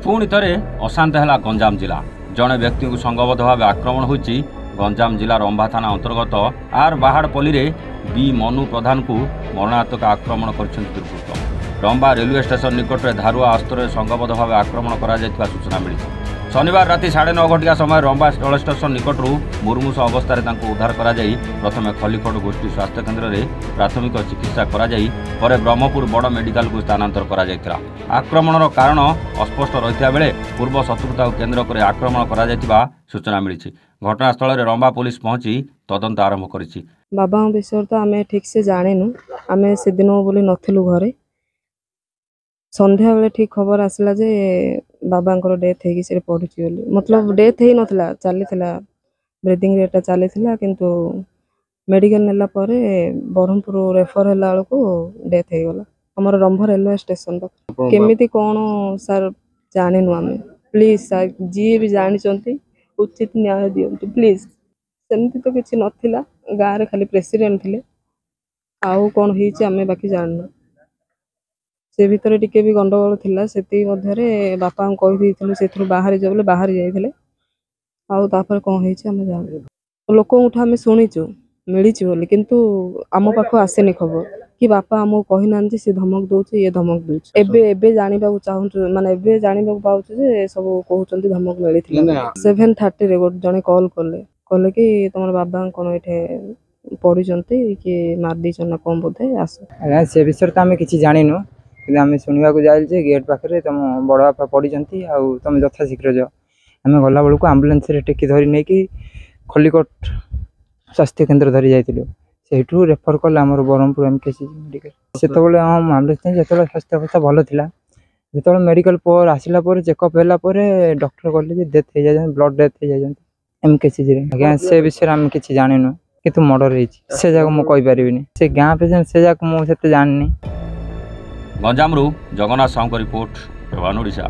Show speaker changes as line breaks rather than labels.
पुणी थे अशांत है गंजाम जिला। जड़े व्यक्ति को संगबद्ध भाव आक्रमण होती गंजाम जिला रंभा थाना अंतर्गत आर बाहाड़पल्ली रे बी मनु प्रधान को मरणात्मक आक्रमण कर दुर्वृत्त। रंभा रेलवे स्टेशन निकट में धारुआ अस्त्र संगबद्ध भाव आक्रमण कर सूचना मिली। शनिवार राति 9:30 घटिया समय रंभा रेल स्टेशन निकटू मुर्मूष अवस्था उद्धार कर प्रथम खलिकोट गोष्ठी स्वास्थ्य केन्द्र में प्राथमिक चिकित्सा पर ब्रह्मपुर बड़ मेडिकल को स्थानांतर कर आक्रमण कारण अस्पष्ट रही बेले पूर्व शत्रुता केन्द्र कर आक्रमण कर सूचना मिली। घटनास्थल में रंभा पुलिस पहुंची तदंत आरंभ कर
बाबा विषय तो आम ठीक से जाणीनु। आम से दिन बोली नथिलु घरे संध्या बेले ठीक खबर आसला जे बाबा डेथ है पड़ी मतलब डेथ ही नथिला चली ब्रीदिंग रेट चली किंतु मेडिकल नेला परे ब्रह्मपुर रेफर हैला को डेथ हो गला। हमर रंभा रेलवे स्टेशन केमिति कौन सर जानिनु आम। प्लीज सर जी भी जानी उचित न्याय दियंतु प्लीज। सेमती तो किसी नथिला गाँव रे खाली प्रेसिडेंट थिले आउ कौन होईछि आमे बाकी जाननु। से भितर टिके भी गंडगोल थिला सेति मध्यरे बापा को कहि दिथिलु सेथुर बाहर जाबले बाहर जाइथिले आउ तापर कोन होईछि आमे जानु। लोक उठा आमे सुनिछु मिलिछि बोली किंतु आम पाखो आसेनी खबर कि बापा आमो कहि नांती से धमक दोछि ये धमक दोछि। एबे जानिबा को चाहू माने एबे जानिबा को पाउछु जे सब कहउचंती धमक मिलिथिला। 7:30 रे गोट जने कॉल कले कि तमर बाबा कोन एठे पड़िचंती कि मार दीछन ना कोन बोधे आस।
से विषय तो आमे किछि जानिनु कि आमे सुनिबा को जाइल जे गेट पाखरे तम बड़ बापा पड़िचंती आ तमे यथा शीघ्र जाओ। आमे गला बेल को एम्बुलेंस रे टेकी धरि नै कि खलिकोट स्वास्थ्य केन्द्र धरी जाइतिलु सेठू रेफर कले हमर ब्रह्मपुर एमकेसी मेडिकल। सेतबेले हम एम्बुलेंस नै जेतबेले स्वास्थ्य अवस्था भलो थिला जेतबेले मेडिकल पर आसिला पर चेकअप हैला पर डॉक्टर कहले जे डेथ हो जाय ब्लड डेथ हो जाय एमकेसी रे। आज्ञा से विषय हम किछि जानिनु किंतु मर्डर हेछि से जाक मु कहि परिबिनी से गां पेशेंट से जाक मु सेते जाननी।
गंजामरू जगन्नाथ साहू रिपोर्ट प्रभान ओडिशा।